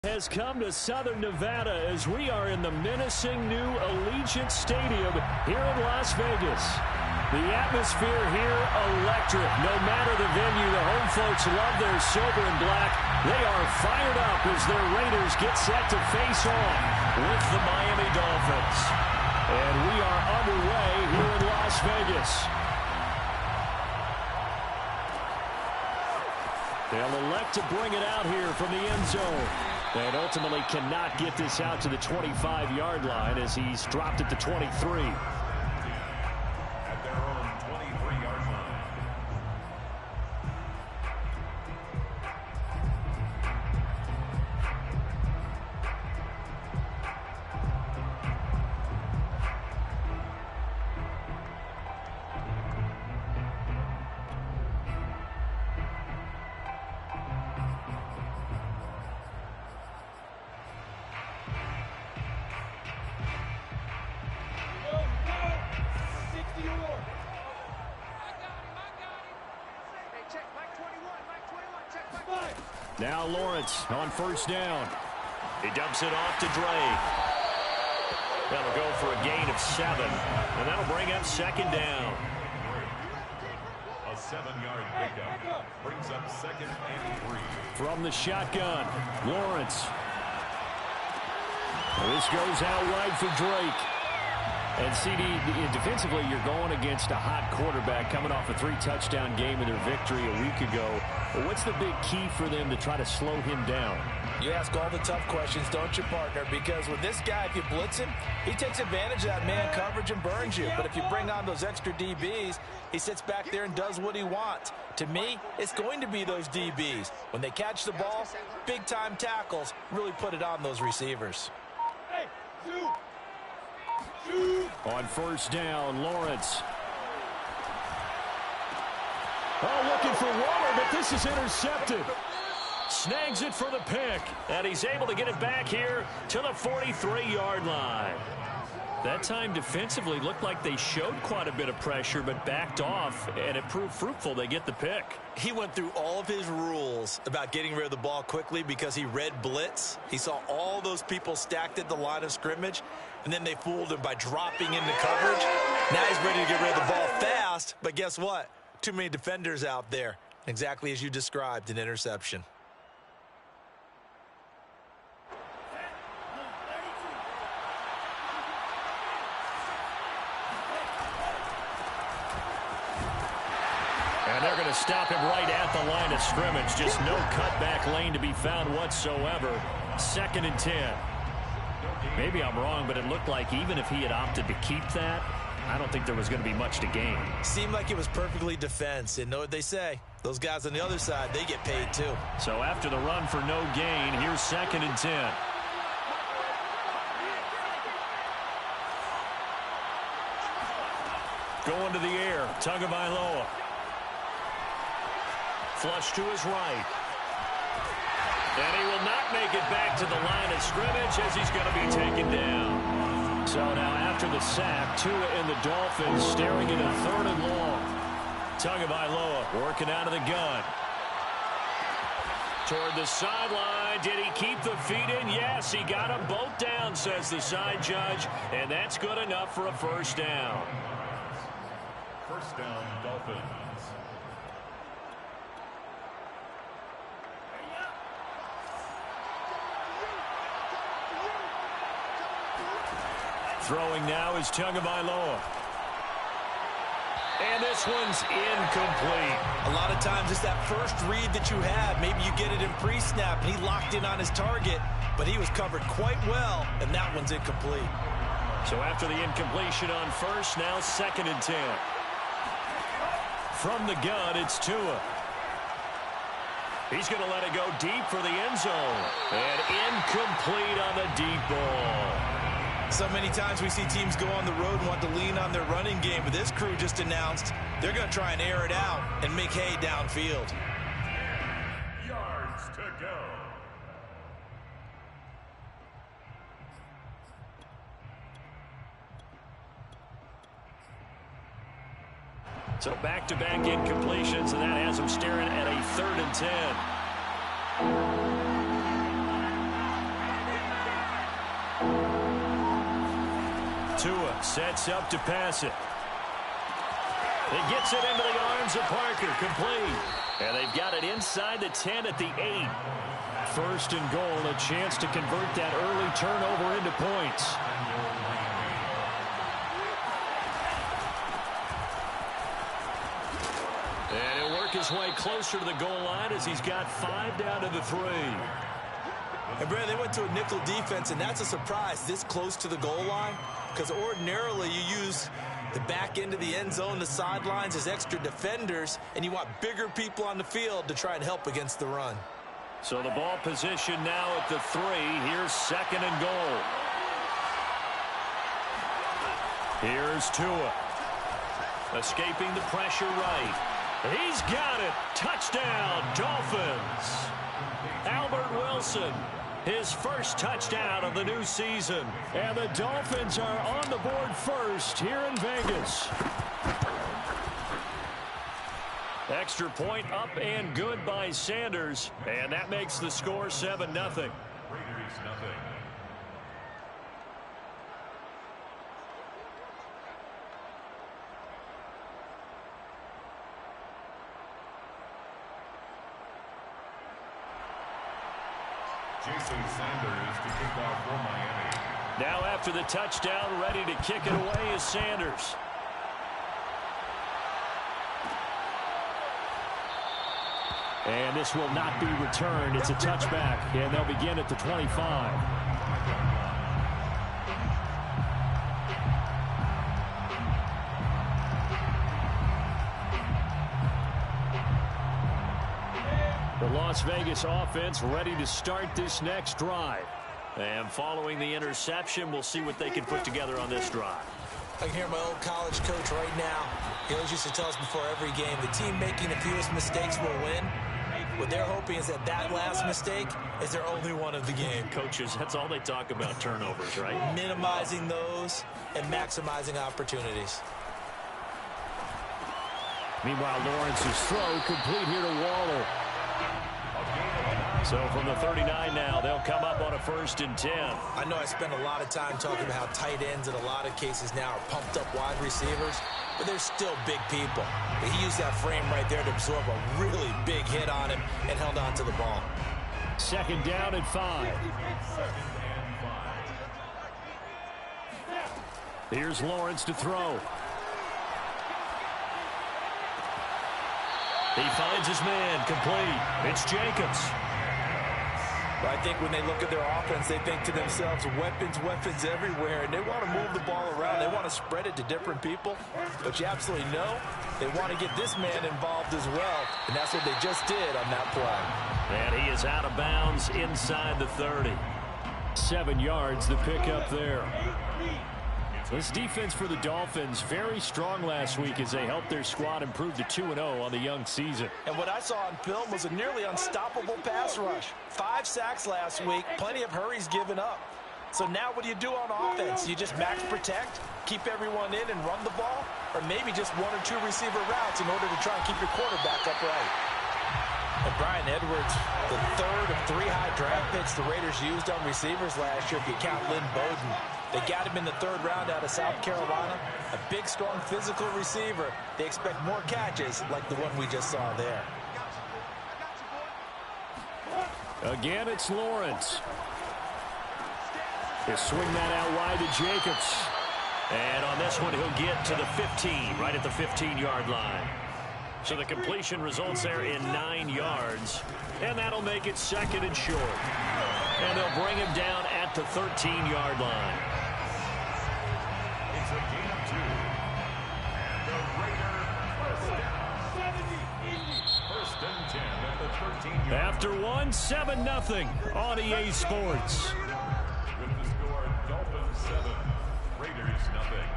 Has come to Southern Nevada as we are in the menacing new Allegiant Stadium here in Las Vegas. The atmosphere here electric. No matter the venue, the home folks love their silver and black. They are fired up as their Raiders get set to face off with the Miami Dolphins. And we are underway here in Las Vegas. They'll elect to bring it out here from the end zone. And ultimately cannot get this out to the 25-yard line as he's dropped it to 23. At their own 23-yard line. Now Lawrence on first down. He dumps it off to Drake. That'll go for a gain of 7. And that'll bring up second down. A 7-yard pickup brings up 2nd and 3. From the shotgun, Lawrence. This goes out wide for Drake. And CD, defensively, you're going against a hot quarterback coming off a 3-touchdown game in their victory a week ago. What's the big key for them to try to slow him down? You ask all the tough questions, don't you, partner? Because with this guy, if you blitz him, he takes advantage of that man coverage and burns you. But if you bring on those extra DBs, he sits back there and does what he wants. To me, it's going to be those DBs. When they catch the ball, big-time tackles really put it on those receivers. On first down, Lawrence. Oh, looking for Waller, but this is intercepted. Snags it for the pick, and he's able to get it back here to the 43-yard line. That time defensively looked like they showed quite a bit of pressure, but backed off, and it proved fruitful. They get the pick. He went through all of his rules about getting rid of the ball quickly because he read blitz. He saw all those people stacked at the line of scrimmage, and then they fooled him by dropping into coverage. Now he's ready to get rid of the ball fast, but guess what? Too many defenders out there. Exactly as you described, an interception. And they're going to stop him right at the line of scrimmage. Just no cutback lane to be found whatsoever. 2nd and 10. Maybe I'm wrong, but it looked like even if he had opted to keep that, I don't think there was going to be much to gain. Seemed like it was perfectly defense. And know what they say? Those guys on the other side, they get paid too. So after the run for no gain, here's 2nd and 10. Going to the air, Tagovailoa. Flush to his right. And he will not make it back to the line of scrimmage as he's going to be taken down. So now after the sack, Tua and the Dolphins staring at a 3rd and long. Tagovailoa working out of the gun. Toward the sideline. Did he keep the feet in? Yes, he got them both down, says the side judge. And that's good enough for a first down. First down, Dolphins. Throwing now is Tagovailoa. And this one's incomplete. A lot of times it's that first read that you have. Maybe you get it in pre-snap, and he locked in on his target, but he was covered quite well, and that one's incomplete. So after the incompletion on first, now 2nd and 10. From the gun, it's Tua. He's going to let it go deep for the end zone. And incomplete on the deep ball. So many times we see teams go on the road and want to lean on their running game, but this crew just announced they're going to try and air it out and make hay downfield. Yards to go. So back-to-back incompletions, and that has them staring at a 3rd and 10. Tua sets up to pass it. He gets it into the arms of Parker, complete. And they've got it inside the 10 at the 8. First and goal, a chance to convert that early turnover into points. And he'll work his way closer to the goal line as he's got 5 down to the 3. And, Brad, they went to a nickel defense, and that's a surprise this close to the goal line, because ordinarily you use the back end of the end zone, the sidelines as extra defenders, and you want bigger people on the field to try and help against the run. So the ball position now at the 3. Here's second and goal. Here's Tua. Escaping the pressure right. He's got it. Touchdown, Dolphins. Albert Wilson, his first touchdown of the new season. And the Dolphins are on the board first here in Vegas. Extra point up and good by Sanders. And that makes the score 7-0. Raiders, nothing. Jason Sanders to kick off for Miami. Now after the touchdown, ready to kick it away is Sanders. And this will not be returned. It's a touchback, and they'll begin at the 25. The Las Vegas offense ready to start this next drive. And following the interception, we'll see what they can put together on this drive. I can hear my old college coach right now. He always used to tell us before every game, the team making the fewest mistakes will win. What they're hoping is that that last mistake is their only one of the game. Coaches, that's all they talk about, turnovers, right? Minimizing those and maximizing opportunities. Meanwhile, Lawrence's throw complete here to Waller. So from the 39 now, they'll come up on a 1st and 10. I know I spend a lot of time talking about how tight ends in a lot of cases now are pumped up wide receivers, but they're still big people. But he used that frame right there to absorb a really big hit on him and held on to the ball. 2nd down and 5. Here's Lawrence to throw. He finds his man, complete. It's Jacobs. But I think when they look at their offense, they think to themselves, weapons everywhere, and they want to move the ball around. They want to spread it to different people. But you absolutely know they want to get this man involved as well, and that's what they just did on that play. And he is out of bounds inside the 30. 7 yards, the pickup there. This defense for the Dolphins, very strong last week as they helped their squad improve to 2-0 on the young season. And what I saw on film was a nearly unstoppable pass rush. 5 sacks last week, plenty of hurries given up. So now what do you do on offense? You just max protect, keep everyone in and run the ball, or maybe just 1 or 2 receiver routes in order to try and keep your quarterback upright. And Brian Edwards, the 3rd of 3 high draft picks the Raiders used on receivers last year if you count Lynn Bowden. They got him in the 3rd round out of South Carolina. A big, strong, physical receiver. They expect more catches like the one we just saw there. Again, it's Lawrence. He'll swing that out wide to Jacobs. And on this one, he'll get to the 15, right at the 15-yard line. So the completion results there in 9 yards. And that'll make it 2nd and short. And they'll bring him down at the 13-yard line. It's a gain of 2. And the Raiders first and 10 at the 13-yard. After 1, 7-0 on EA Sports. With the score, Dolphins 7, Raiders nothing.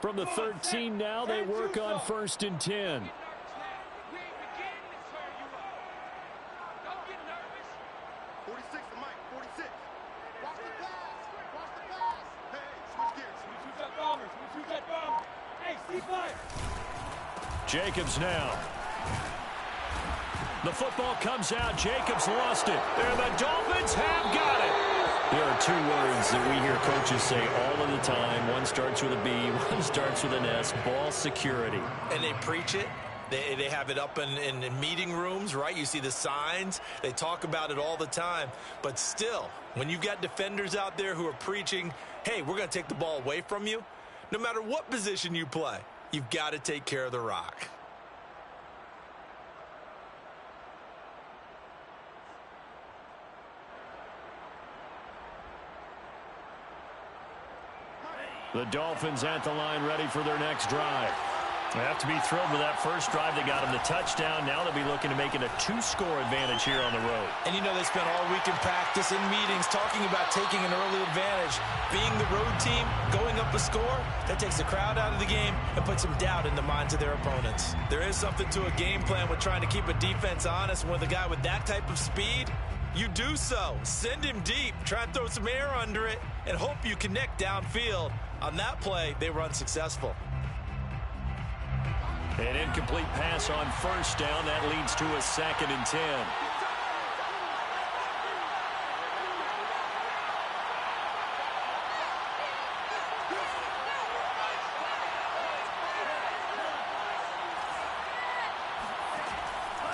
From the 13 now, they work on 1st and 10. Jacobs now. The football comes out. Jacobs lost it. And the Dolphins have got it. There are two words that we hear coaches say all of the time. One starts with a B, one starts with an S. Ball security. And they preach it. They have it up in meeting rooms, right? You see the signs. They talk about it all the time. But still, when you've got defenders out there who are preaching, hey, we're going to take the ball away from you, no matter what position you play, you've got to take care of the rock. The Dolphins at the line ready for their next drive. They have to be thrilled with that first drive. They got them the touchdown. Now they'll be looking to make it a 2-score advantage here on the road. And you know they spent all week in practice, in meetings, talking about taking an early advantage. Being the road team, going up a score, that takes the crowd out of the game and puts some doubt in the minds of their opponents. There is something to a game plan with trying to keep a defense honest. With a guy with that type of speed, you do so. Send him deep, try and throw some air under it, and hope you connect downfield. On that play, they were unsuccessful. An incomplete pass on first down. That leads to a 2nd and 10.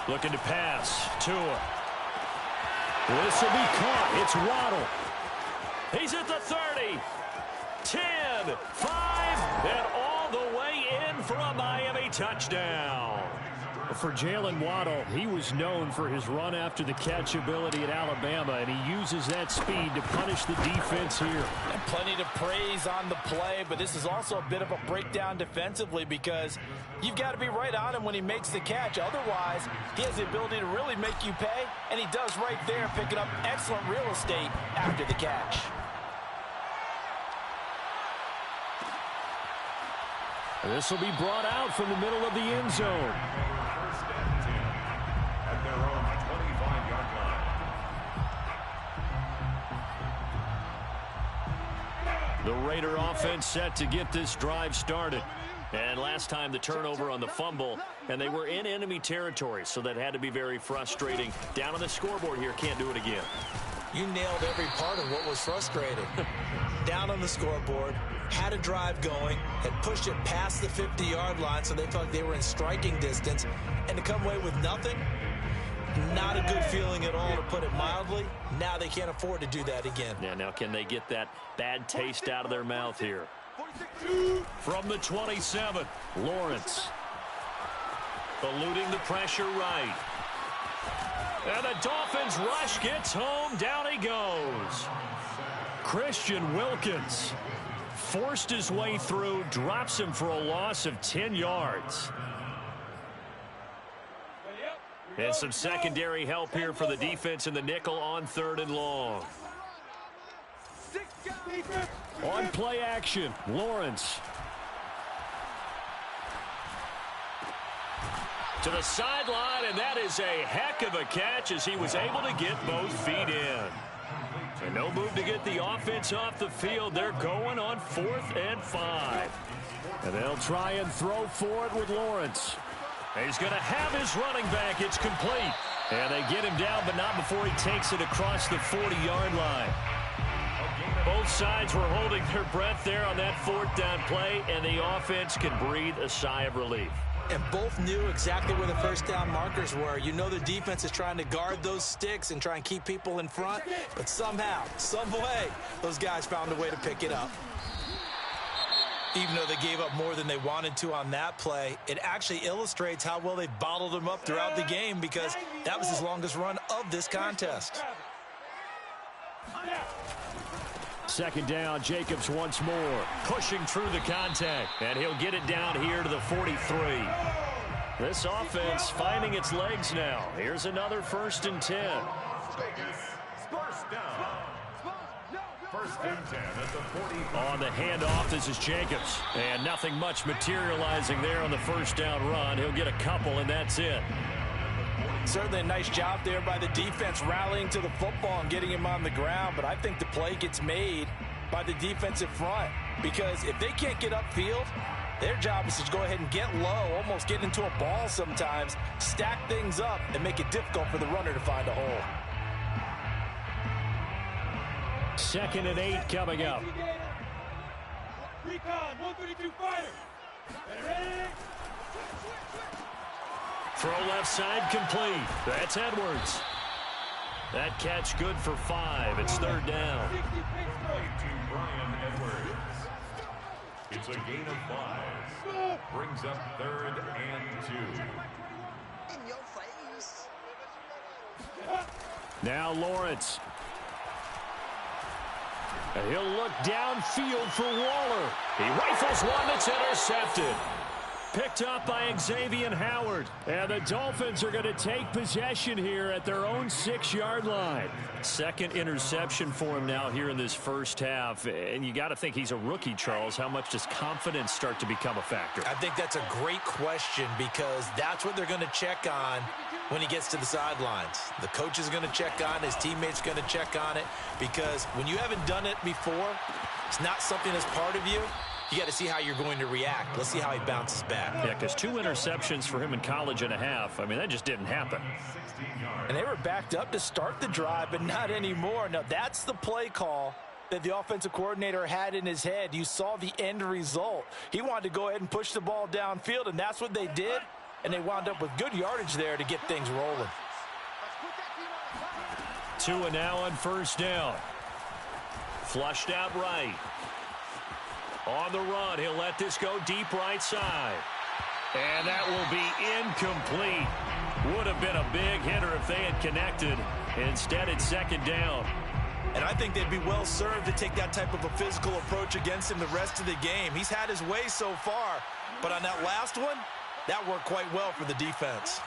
Looking to pass. Tua. This will be caught. It's Waddle. He's at the 30. 10, 5, and all the way in for a Miami touchdown. For Jalen Waddle, he was known for his run after the catch ability at Alabama, and he uses that speed to punish the defense here. And plenty to praise on the play, but this is also a bit of a breakdown defensively because you've got to be right on him when he makes the catch. Otherwise, he has the ability to really make you pay, and he does right there, picking up excellent real estate after the catch. This will be brought out from the middle of the end zone. First and 10 at their own 25-yard line. The Raider offense set to get this drive started. And last time the turnover on the fumble, and they were in enemy territory, so that had to be very frustrating. Down on the scoreboard here, can't do it again. You nailed every part of what was frustrating. Down on the scoreboard, had a drive going, had pushed it past the 50-yard line so they felt like they were in striking distance, and to come away with nothing, not a good feeling at all, to put it mildly. Now they can't afford to do that again. Yeah, now can they get that bad taste out of their mouth here? From the 27, Lawrence. Eluding the pressure right. And the Dolphins rush gets home. Down he goes. Christian Wilkins forced his way through, drops him for a loss of 10 yards. And some secondary help here for the defense in the nickel on 3rd and long. On play action, Lawrence. To the sideline, and that is a heck of a catch as he was able to get both feet in. And no move to get the offense off the field. They're going on 4th and 5. And they'll try and throw for it with Lawrence. He's going to have his running back. It's complete. And they get him down, but not before he takes it across the 40-yard line. Both sides were holding their breath there on that 4th down play, and the offense can breathe a sigh of relief. And both knew exactly where the first down markers were. You know the defense is trying to guard those sticks and try and keep people in front, but somehow, some way, those guys found a way to pick it up. Even though they gave up more than they wanted to on that play, it actually illustrates how well they bottled them up throughout the game, because that was his longest run of this contest. 2nd down, Jacobs once more, pushing through the contact, and he'll get it down here to the 43. This offense finding its legs now. Here's another 1st and 10. First down. 1st and 10 at the 40. On the handoff, this is Jacobs, and nothing much materializing there on the 1st down run. He'll get a couple, and that's it. Certainly a nice job there by the defense rallying to the football and getting him on the ground, but I think the play gets made by the defensive front because if they can't get upfield, their job is to go ahead and get low, almost get into a ball sometimes, stack things up, and make it difficult for the runner to find a hole. 2nd and 8 coming up. Recon, 132 fighter. Throw left side complete. That's Edwards. That catch good for 5. It's 3rd down. To Brian Edwards. It's a gain of 5. Brings up 3rd and 2. In your face. Now Lawrence. And he'll look downfield for Waller. He rifles one that's intercepted. Picked up by Xavier Howard. And the Dolphins are going to take possession here at their own 6-yard line. 2nd interception for him now here in this first half. And you got to think he's a rookie, Charles. How much does confidence start to become a factor? I think that's a great question because that's what they're going to check on when he gets to the sidelines. The coach is going to check on it. His teammates are going to check on it because when you haven't done it before, it's not something that's part of you. You got to see how you're going to react. Let's see how he bounces back. Yeah, because 2 interceptions for him in college and a half. I mean, that just didn't happen. And they were backed up to start the drive, but not anymore. Now, that's the play call that the offensive coordinator had in his head. You saw the end result. He wanted to go ahead and push the ball downfield, and that's what they did. And they wound up with good yardage there to get things rolling. 2 and now on 1st down. Flushed out right. On the run, he'll let this go deep right side. And that will be incomplete. Would have been a big hitter if they had connected. Instead, it's 2nd down. And I think they'd be well served to take that type of a physical approach against him the rest of the game. He's had his way so far, but on that last one, that worked quite well for the defense.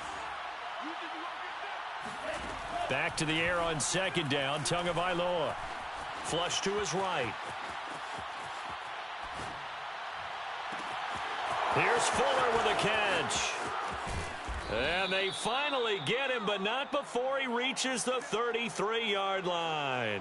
Back to the air on 2nd down, Tagovailoa. Flush to his right. Here's Fuller with a catch. And they finally get him, but not before he reaches the 33-yard line.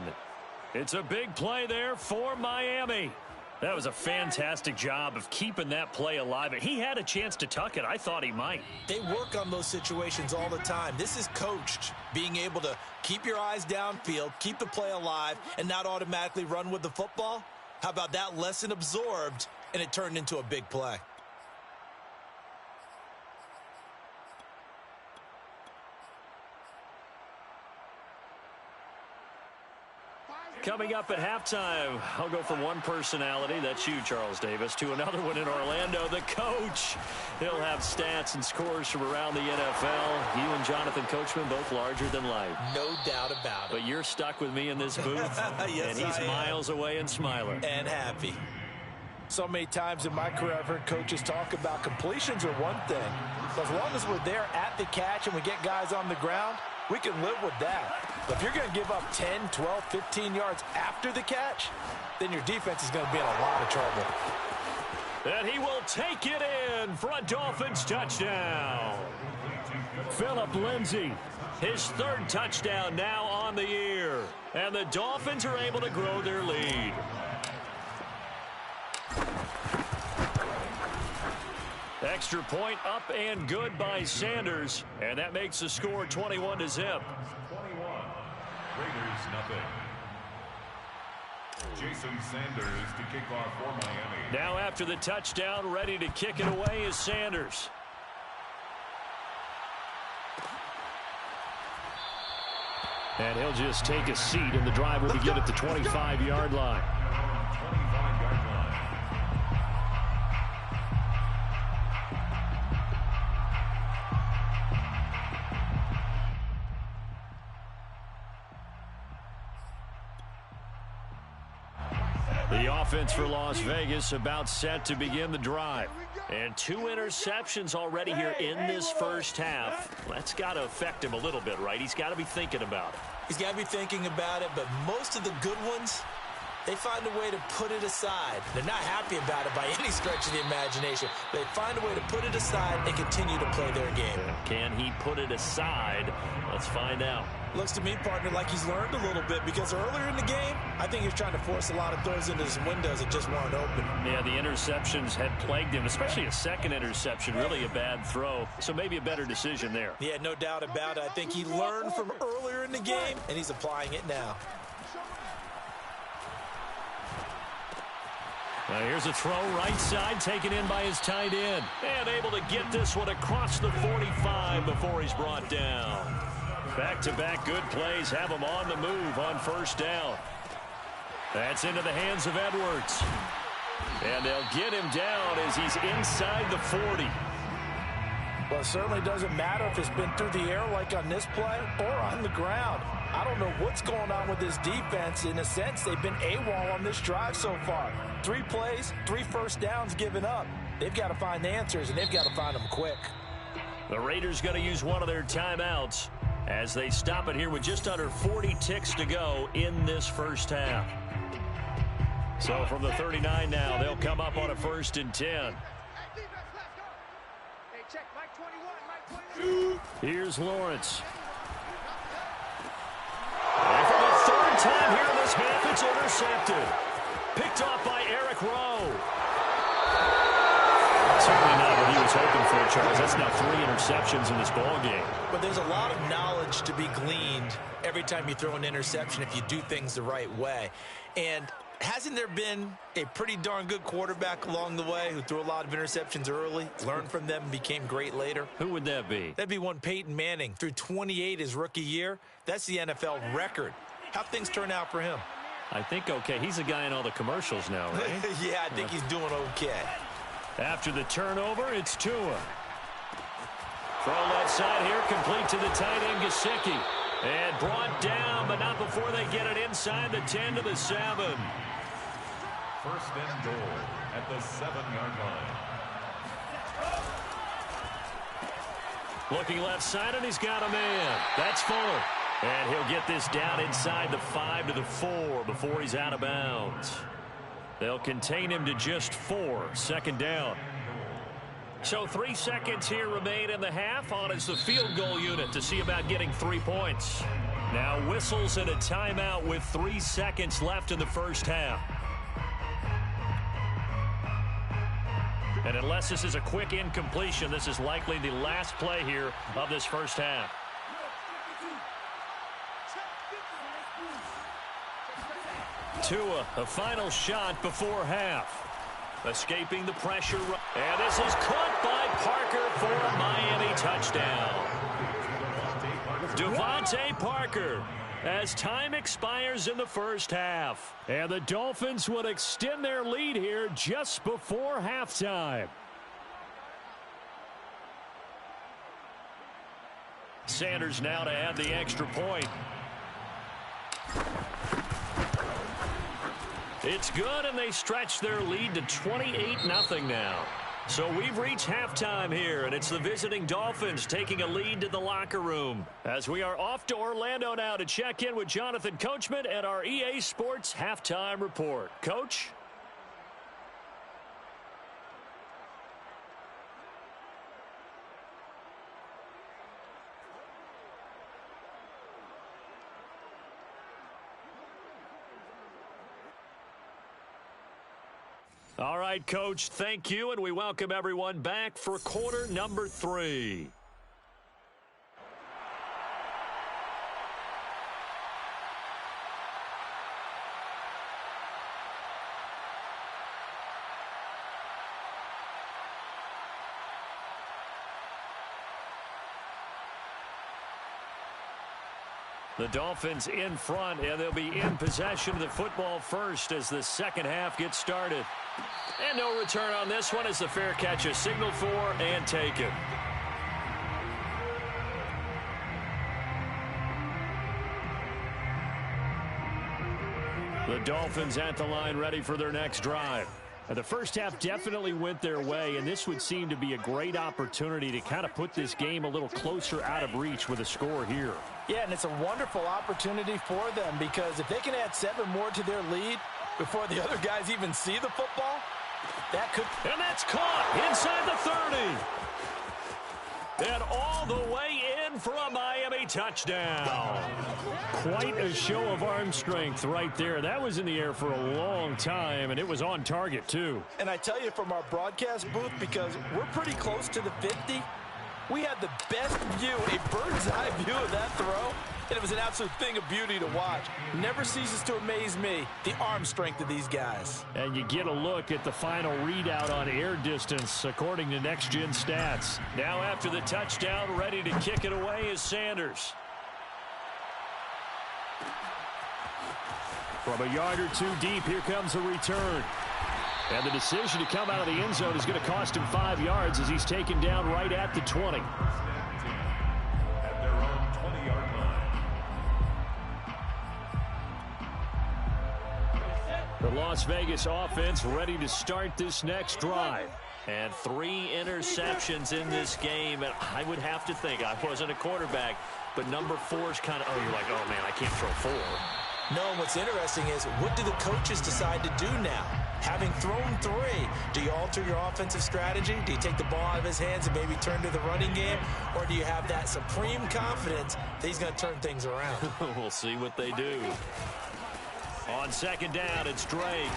It's a big play there for Miami. That was a fantastic job of keeping that play alive. He had a chance to tuck it. I thought he might. They work on those situations all the time. This is coached, being able to keep your eyes downfield, keep the play alive, and not automatically run with the football. How about that lesson absorbed, and it turned into a big play? Coming up at halftime, I'll go from one personality, that's you, Charles Davis, to another one in Orlando, the coach. He'll have stats and scores from around the NFL. You and Jonathan Coachman, both larger than life. No doubt about it. But you're stuck with me in this booth, yes, and he's miles away and smiling. And happy. So many times in my career, I've heard coaches talk about completions are one thing. But as long as we're there at the catch and we get guys on the ground, we can live with that. But if you're going to give up 10, 12, 15 yards after the catch, then your defense is going to be in a lot of trouble. And he will take it in for a Dolphins touchdown. Phillip Lindsay, his 3rd touchdown now on the year. And the Dolphins are able to grow their lead. Extra point up and good by Sanders. And that makes the score 21-0. 21. Raiders nothing. Jason Sanders to kick off for Miami. Now after the touchdown, ready to kick it away is Sanders. And he'll just take a seat, and the drive will begin at the 25-yard line. 25-yard line. The offense for Las Vegas about set to begin the drive. And 2 interceptions already here in this first half. That's got to affect him a little bit, right? He's got to be thinking about it. He's got to be thinking about it, but most of the good ones they find a way to put it aside. They're not happy about it by any stretch of the imagination. They find a way to put it aside and continue to play their game. Can he put it aside? Let's find out. Looks to me, partner, like he's learned a little bit, because earlier in the game, I think he was trying to force a lot of throws into some windows that just weren't open. Yeah, the interceptions had plagued him, especially a second interception, really a bad throw. So maybe a better decision there. Yeah, no doubt about it. I think he learned from earlier in the game, and he's applying it now. Now here's a throw right side, taken in by his tight end. And able to get this one across the 45 before he's brought down. Back-to-back good plays have him on the move on first down. That's into the hands of Edwards. And they'll get him down as he's inside the 40. Well, it certainly doesn't matter if it's been through the air like on this play or on the ground. I don't know what's going on with this defense. In a sense, they've been AWOL on this drive so far. 3 plays, 3 first downs given up. They've got to find answers, and they've got to find them quick. The Raiders going to use one of their timeouts as they stop it here with just under 40 ticks to go in this first half. So from the 39 now, they'll come up on a 1st and 10. Here's Lawrence. And for the 3rd time here in this half, it's intercepted. Picked off by Eric Rowe. Certainly not what he was hoping for, Charles. That's now 3 interceptions in this ball game. But there's a lot of knowledge to be gleaned every time you throw an interception if you do things the right way. And hasn't there been a pretty darn good quarterback along the way who threw a lot of interceptions early, learned from them, and became great later? Who would that be? That'd be one Peyton Manning. Threw 28 his rookie year. That's the NFL record. How'd things turn out for him? I think okay. He's a guy in all the commercials now, right? Yeah, I think he's doing okay. After the turnover, it's Tua. Throw left side here, complete to the tight end, Gesicki. And brought down, but not before they get it inside the 10 to the 7. 1st and goal at the 7-yard line. Looking left side, and he's got a man. That's Fuller. And he'll get this down inside the 5 to the 4 before he's out of bounds. They'll contain him to just 4, 2nd down. So 3 seconds here remain in the half on as the field goal unit to see about getting 3 points. Now whistles and a timeout with 3 seconds left in the first half. And unless this is a quick incompletion, this is likely the last play here of this first half. Tua, a final shot before half. Escaping the pressure. And this is caught by Parker for a Miami touchdown. Devontae Parker as time expires in the first half. And the Dolphins would extend their lead here just before halftime. Sanders now to add the extra point. It's good, and they stretch their lead to 28-0 now. So we've reached halftime here, and it's the visiting Dolphins taking a lead to the locker room. As we are off to Orlando now to check in with Jonathan Coachman and our EA Sports Halftime Report. Coach? All right, Coach, thank you, and we welcome everyone back for quarter number 3. The Dolphins in front, and they'll be in possession of the football first as the second half gets started. And no return on this one as the fair catch is signaled for and taken. The Dolphins at the line ready for their next drive. The first half definitely went their way, and this would seem to be a great opportunity to kind of put this game a little closer out of reach with a score here. Yeah, and it's a wonderful opportunity for them because if they can add 7 more to their lead, before the other guys even see the football. That could... And that's caught inside the 30. And all the way in for a Miami touchdown. Quite a show of arm strength right there. That was in the air for a long time, and it was on target, too. And I tell you, from our broadcast booth, because we're pretty close to the 50, we had the best view, a bird's-eye view of that throw, and it was an absolute thing of beauty to watch. Never ceases to amaze me, the arm strength of these guys. And you get a look at the final readout on air distance, according to Next Gen Stats. Now after the touchdown, ready to kick it away is Sanders. From a yard or two deep, here comes a return. And the decision to come out of the end zone is going to cost him 5 yards as he's taken down right at the 20. At their own 20-yard line. The Las Vegas offense ready to start this next drive. And 3 interceptions in this game. And I would have to think, I wasn't a quarterback, but number 4 is kind of, oh, you're like, oh, man, I can't throw 4. No, and what's interesting is, what do the coaches decide to do now? Having thrown 3, do you alter your offensive strategy? Do you take the ball out of his hands and maybe turn to the running game? Or do you have that supreme confidence that he's going to turn things around? We'll see what they do. On second down, it's Drake.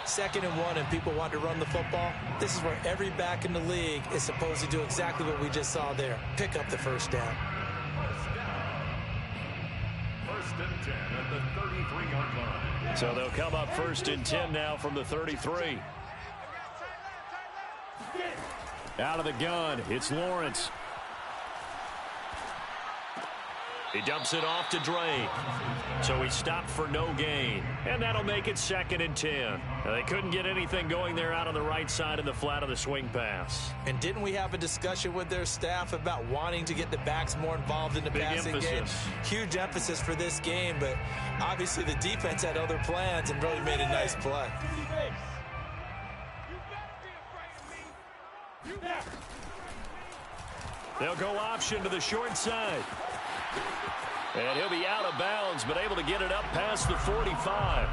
2nd and 1, and people want to run the football. This is where every back in the league is supposed to do exactly what we just saw there. Pick up the first down. First and 10 at the 33-yard line. So they'll come up 1st and 10 now from the 33. Out of the gun, it's Lawrence. He dumps it off to Drake. So he stopped for no gain. And that'll make it 2nd and 10. Now, they couldn't get anything going there out on the right side of the flat of the swing pass. And didn't we have a discussion with their staff about wanting to get the backs more involved in the passing game? Huge emphasis for this game, but obviously the defense had other plans and really made a nice play. They'll go option to the short side. And he'll be out of bounds, but able to get it up past the 45.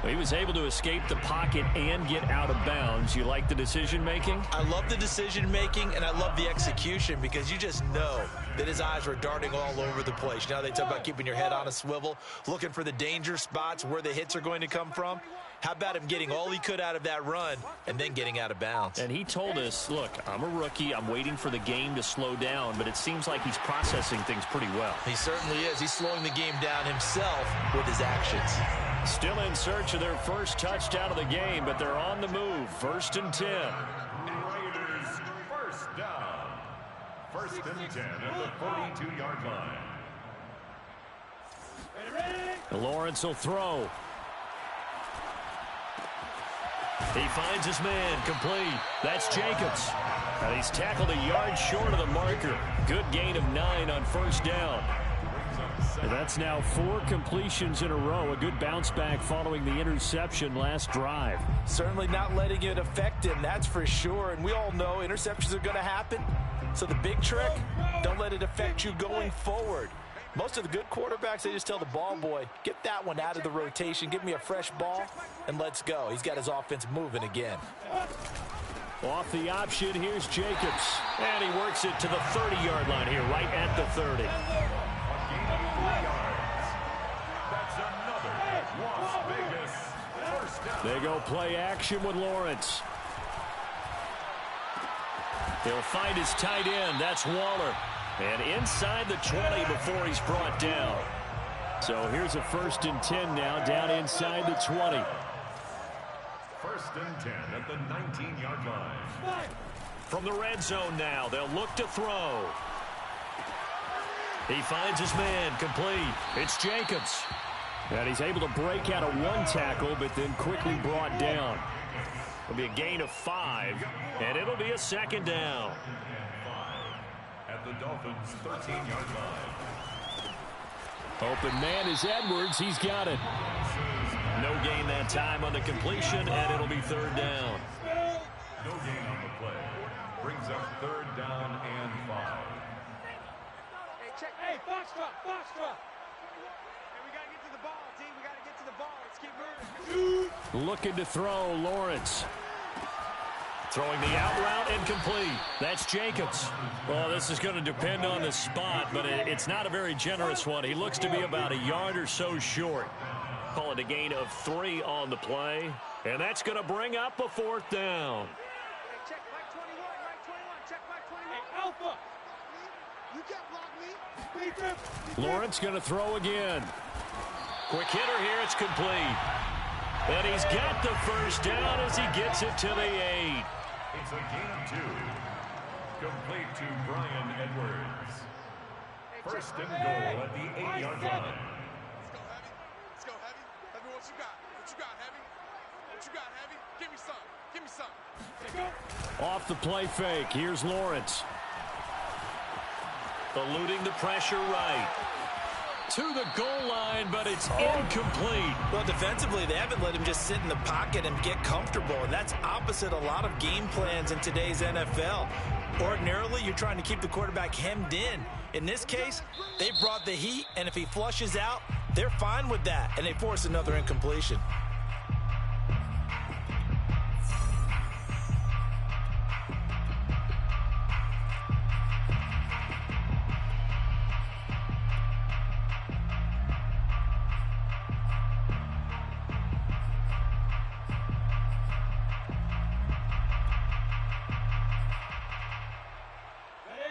He was able to escape the pocket and get out of bounds. You like the decision-making? I love the decision-making, and I love the execution, because you just know that his eyes were darting all over the place. Now they talk about keeping your head on a swivel, looking for the danger spots where the hits are going to come from. How about him getting all he could out of that run and then getting out of bounds? And he told us, look, I'm a rookie. I'm waiting for the game to slow down, but it seems like he's processing things pretty well. He certainly is. He's slowing the game down himself with his actions. Still in search of their first touchdown of the game, but they're on the move. 1st and 10. Raiders first down. 1st and 10 at the 42-yard line. Lawrence will throw. He finds his man, complete. That's Jacobs. And he's tackled a yard short of the marker. Good gain of 9 on 1st down. And that's now 4 completions in a row. A good bounce back following the interception last drive. Certainly not letting it affect him, that's for sure. And we all know interceptions are going to happen. So the big trick, don't let it affect you going forward. Most of the good quarterbacks, they just tell the ball boy, get that one out of the rotation, give me a fresh ball, and let's go. He's got his offense moving again. Off the option, here's Jacobs. And he works it to the 30-yard line here, right at the 30. A gain of 3 yards. That's another Las Vegas first down. They go play action with Lawrence. He'll find his tight end. That's Waller. And inside the 20 before he's brought down. So here's a 1st and 10 now, down inside the 20. 1st and 10 at the 19-yard line. From the red zone now, they'll look to throw. He finds his man, complete. It's Jacobs. And he's able to break out of 1 tackle, but then quickly brought down. It'll be a gain of 5, and it'll be a 2nd down. At the Dolphins' 13-yard line. Open man is Edwards. He's got it. No gain that time on the completion, and it'll be 3rd down. No gain on the play. Brings up 3rd down and 5. Hey, check. Hey, box drop. Hey, we got to get to the ball. Looking to throw, Lawrence. Throwing the out route incomplete. That's Jacobs. Well, this is going to depend on the spot, but it's not a very generous one. He looks to be about a yard or so short. Call it a gain of 3 on the play, and that's going to bring up a 4th down. Check Mike 21, Mike 21, check Mike 21. Hey, Alpha! You can't block me. Lawrence going to throw again. Quick hitter here, it's complete. And he's got the first down as he gets it to the 8. It's a gain of 2. Complete to Brian Edwards. First and goal at the 8-yard line. Let's go, Heavy. Let's go, Heavy. Heavy, what you got? What you got, Heavy? What you got, Heavy? Give me some. Give me some. Off the play fake, here's Lawrence. Eluding the pressure right. To the goal line, but it's incomplete. Well, defensively, they haven't let him just sit in the pocket and get comfortable, and that's opposite a lot of game plans in today's NFL. Ordinarily, you're trying to keep the quarterback hemmed in. In this case, they brought the heat, and if he flushes out, they're fine with that, and they force another incompletion.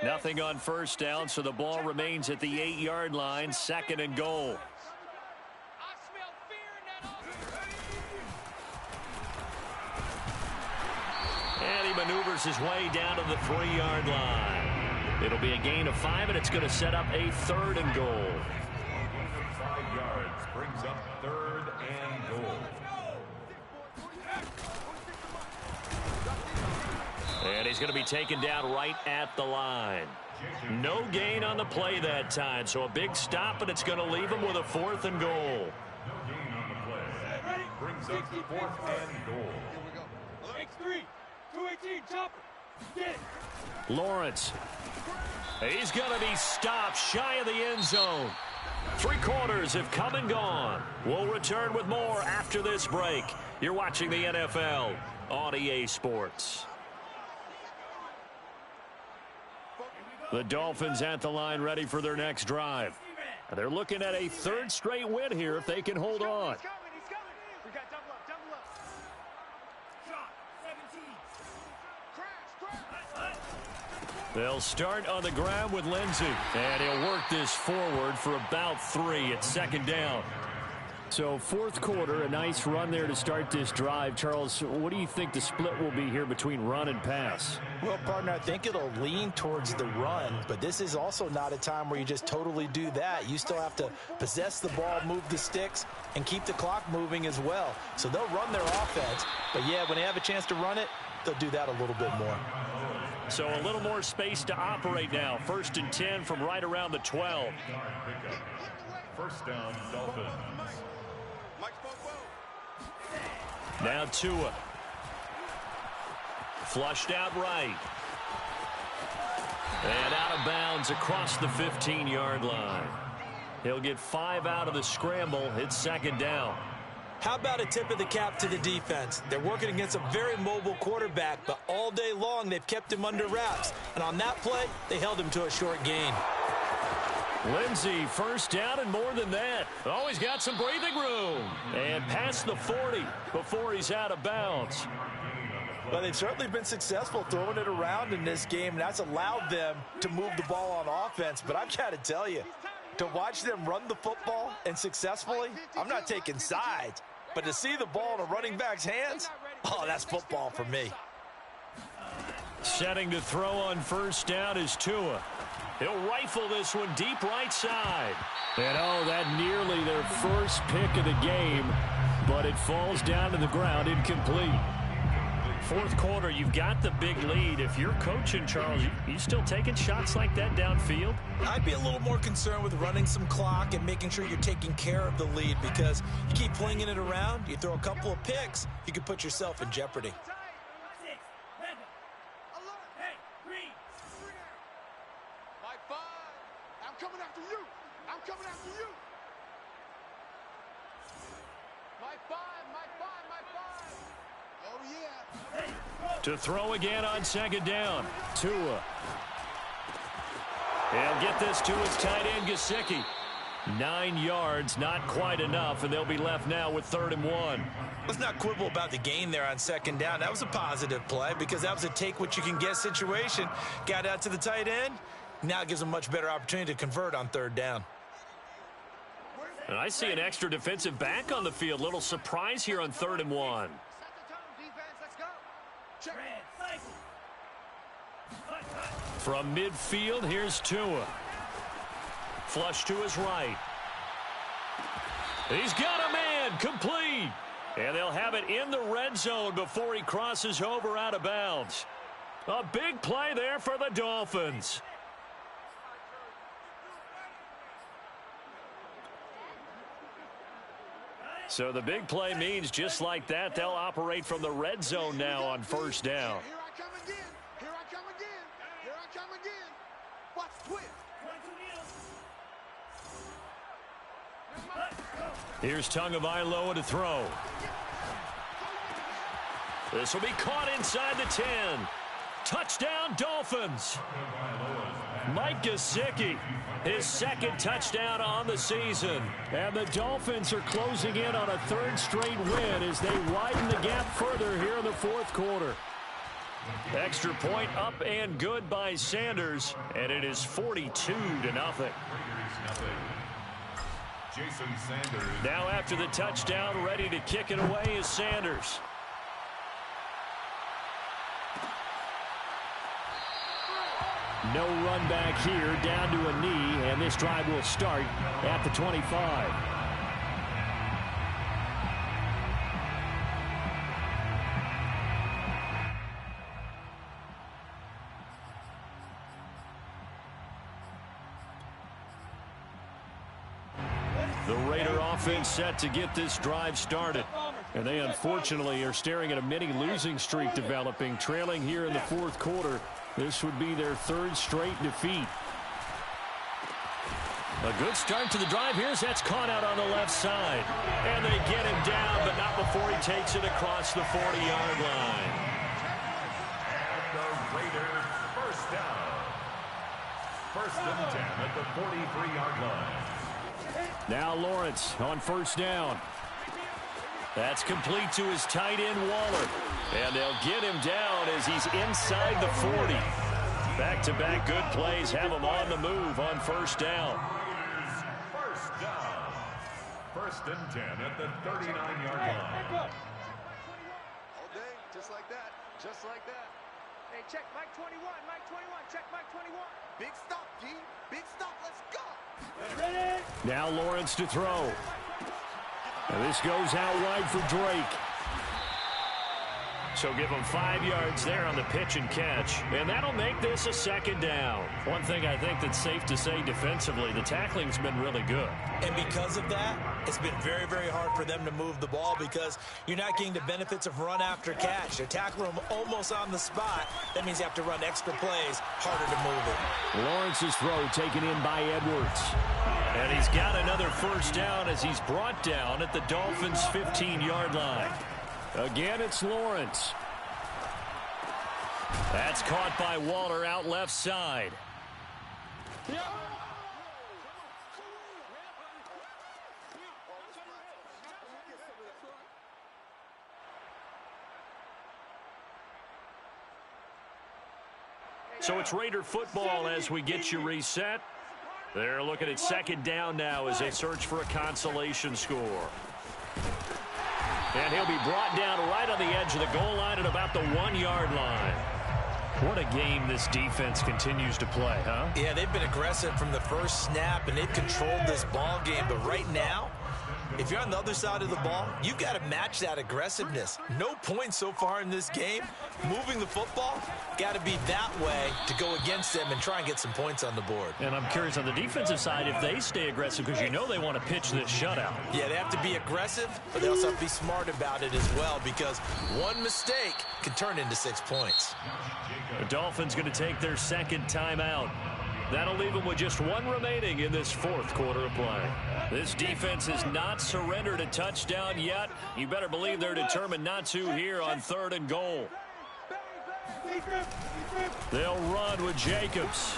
Nothing on first down, so the ball remains at the 8-yard line, 2nd and goal. And he maneuvers his way down to the 3-yard line. It'll be a gain of 5, and it's going to set up a 3rd and goal. A gain of 5 yards brings up 3rd and goal. And he's going to be taken down right at the line. No gain on the play that time, so a big stop, and it's going to leave him with a 4th and goal. No gain on the play. Brings up 4th and goal. X3, 218, chopper. Get it. Lawrence. He's going to be stopped shy of the end zone. 3 quarters have come and gone. We'll return with more after this break. You're watching the NFL on EA Sports. The Dolphins at the line, ready for their next drive. They're looking at a 3rd straight win here if they can hold on. He's coming. We got double up. Shot, 17. Crash. They'll start on the ground with Lindsey. And he'll work this forward for about 3 at 2nd down. So 4th quarter, a nice run there to start this drive. Charles, what do you think the split will be here between run and pass? Well, partner, I think it'll lean towards the run, but this is also not a time where you just totally do that. You still have to possess the ball, move the sticks, and keep the clock moving as well. So they'll run their offense, but yeah, when they have a chance to run it, they'll do that a little bit more. So a little more space to operate now. 1st and 10 from right around the 12. First down, Dolphins. Now Tua. Flushed out right. And out of bounds across the 15-yard line. He'll get 5 out of the scramble. It's 2nd down. How about a tip of the cap to the defense? They're working against a very mobile quarterback, but all day long they've kept him under wraps. And on that play, they held him to a short gain. Lindsey, 1st down and more than that. Always got some breathing room. And past the 40 before he's out of bounds. Well, they've certainly been successful throwing it around in this game, and that's allowed them to move the ball on offense. But I've got to tell you, to watch them run the football and successfully, I'm not taking sides, but to see the ball in a running back's hands, oh, that's football for me. Setting to throw on 1st down is Tua. He'll rifle this one deep right side. And, oh, that nearly their first pick of the game, but it falls down to the ground incomplete. 4th quarter, you've got the big lead. If you're coaching, Charles, you still taking shots like that downfield? I'd be a little more concerned with running some clock and making sure you're taking care of the lead, because you keep flinging it around, you throw a couple of picks, you could put yourself in jeopardy. I'm coming after you. Oh, yeah. To throw again on second down. Tua. He'll get this to his tight end, Gesicki. 9 yards, not quite enough, and they'll be left now with 3rd and 1. Let's not quibble about the gain there on second down. That was a positive play because that was a take-what-you-can-get situation. Got out to the tight end. Now it gives them a much better opportunity to convert on 3rd down. And I see an extra defensive back on the field. Little surprise here on 3rd and 1. From midfield, here's Tua. Flush to his right. He's got a man, complete. And they'll have it in the red zone before he crosses over out of bounds. A big play there for the Dolphins. So the big play means just like that, they'll operate from the red zone now on 1st down. Here I come again. Here I come again. Here I come again. Watch twist. Here's Tagovailoa to throw. This will be caught inside the 10. Touchdown, Dolphins. Mike Gesicki, his 2nd touchdown on the season. And the Dolphins are closing in on a 3rd straight win as they widen the gap further here in the 4th quarter. Extra point up and good by Sanders, and it is 42-0. Jason Sanders. Now after the touchdown, ready to kick it away is Sanders. No run back here, down to a knee, and this drive will start at the 25. The Raider offense set to get this drive started. And they unfortunately are staring at a mini losing streak developing, trailing here in the 4th quarter. This would be their 3rd straight defeat. A good start to the drive. Here's that's caught out on the left side. And they get him down, but not before he takes it across the 40-yard line. And the Raiders first down. 1st and 10 at the 43-yard line. Now Lawrence on 1st down. That's complete to his tight end, Waller. And they'll get him down as he's inside the 40. Back-to-back good plays have him on the move on 1st down. First down. 1st and 10 at the 39-yard line. All day, just like that. Just like that. Hey, check Mike 21, Mike 21, check Mike 21. Big stop, G. Big stop. Let's go. Ready? Now Lawrence to throw. And this goes out wide for Drake. So give him 5 yards there on the pitch and catch. And that'll make this a 2nd down. One thing I think that's safe to say defensively, the tackling's been really good. And because of that, it's been very, very hard for them to move the ball because you're not getting the benefits of run after catch. They're tackling them almost on the spot. That means you have to run extra plays, harder to move it. Lawrence's throw taken in by Edwards. And he's got another 1st down as he's brought down at the Dolphins' 15-yard line. Again, it's Lawrence. That's caught by Waller out left side. So it's Raider football as we get you reset. They're looking at 2nd down now as they search for a consolation score. And he'll be brought down right on the edge of the goal line at about the 1-yard line. What a game this defense continues to play, huh? Yeah, they've been aggressive from the first snap, and they've controlled this ball game. But right now, if you're on the other side of the ball, you've got to match that aggressiveness. No points so far in this game. Moving the football, got to be that way to go against them and try and get some points on the board. And I'm curious on the defensive side if they stay aggressive because you know they want to pitch this shutout. Yeah, they have to be aggressive, but they also have to be smart about it as well because one mistake can turn into 6 points. The Dolphins going to take their 2nd timeout. That'll leave them with just one remaining in this fourth quarter of play. This defense has not surrendered a touchdown yet. You better believe they're determined not to here on 3rd and goal. They'll run with Jacobs.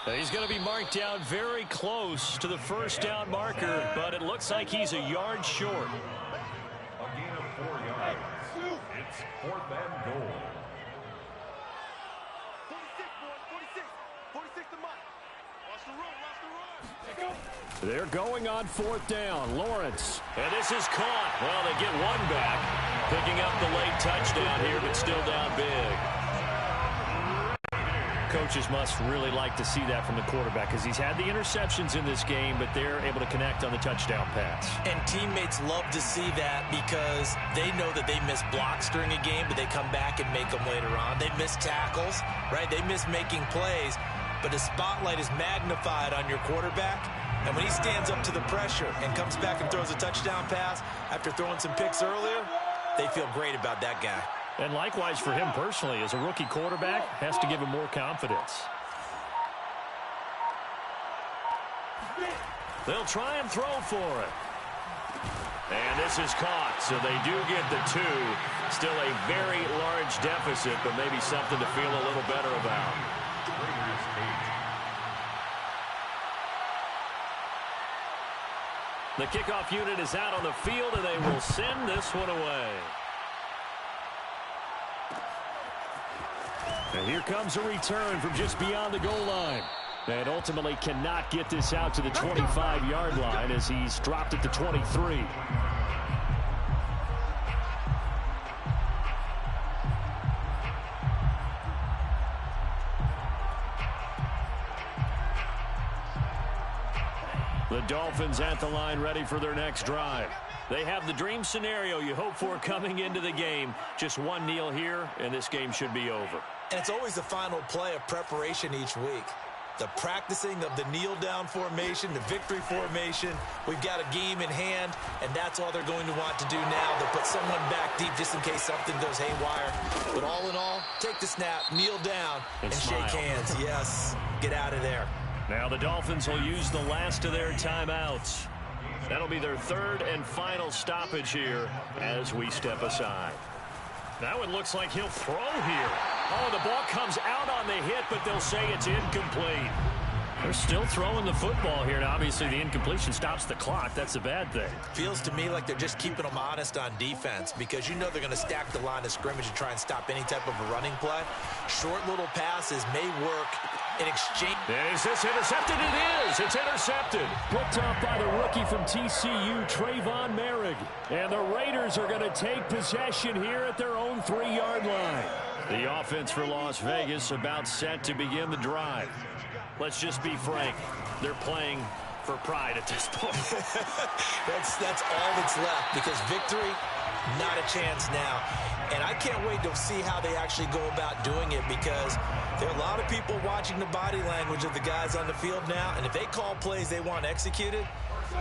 He's going to be marked down very close to the first down marker, but it looks like he's a yard short. A gain of 4 yards. It's 4th and goal. 46, boys, 46 to Mike. Watch the run. They're going on 4th down. Lawrence. And this is caught. Well, they get one back. Picking up the late touchdown here, but still down big. Coaches must really like to see that from the quarterback because he's had the interceptions in this game, but they're able to connect on the touchdown pass. And teammates love to see that because they know that they miss blocks during a game, but they come back and make them later on. They miss tackles, right? They miss making plays, but the spotlight is magnified on your quarterback. And when he stands up to the pressure and comes back and throws a touchdown pass after throwing some picks earlier, they feel great about that guy. And likewise for him personally, as a rookie quarterback, has to give him more confidence. They'll try and throw for it. And this is caught, so they do get the 2. Still a very large deficit, but maybe something to feel a little better about. The kickoff unit is out on the field, and they will send this one away. And here comes a return from just beyond the goal line. And ultimately cannot get this out to the 25-yard line as he's dropped at the 23. The Dolphins at the line ready for their next drive. They have the dream scenario you hope for coming into the game. Just one kneel here, and this game should be over. And it's always the final play of preparation each week. The practicing of the kneel-down formation, the victory formation. We've got a game in hand, and that's all they're going to want to do now. They'll put someone back deep just in case something goes haywire. But all in all, take the snap, kneel down, and shake hands. Yes, get out of there. Now the Dolphins will use the last of their timeouts. That'll be their 3rd and final stoppage here as we step aside. Now it looks like he'll throw here. Oh, the ball comes out on the hit, but they'll say it's incomplete. They're still throwing the football here, and obviously the incompletion stops the clock. That's a bad thing. Feels to me like they're just keeping them honest on defense because you know they're going to stack the line of scrimmage and try and stop any type of a running play. Short little passes may work in exchange. Is this intercepted? It is. It's intercepted. Picked off by the rookie from TCU, Trayvon Merrick. And the Raiders are going to take possession here at their own 3-yard line. The offense for Las Vegas about set to begin the drive. Let's just be frank. They're playing for pride at this point. That's all that's left because victory, not a chance now. And I can't wait to see how they actually go about doing it because there are a lot of people watching the body language of the guys on the field now. And if they call plays they want executed,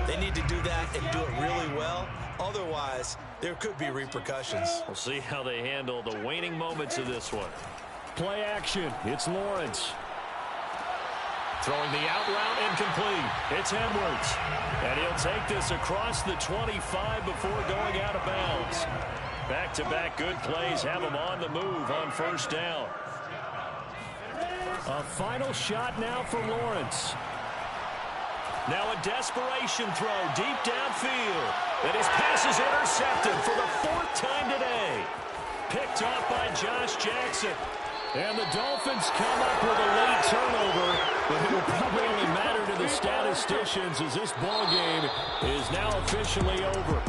they need to do that and do it really well. Otherwise, there could be repercussions. We'll see how they handle the waning moments of this one. Play action. It's Lawrence. Throwing the out route incomplete. It's Edwards. And he'll take this across the 25 before going out of bounds. Back-to-back good plays have him on the move on 1st down. A final shot now for Lawrence. Now a desperation throw deep downfield. And his pass is intercepted for the 4th time today. Picked off by Josh Jackson. And the Dolphins come up with a late turnover, but it will probably only matter to the statisticians as this ball game is now officially over.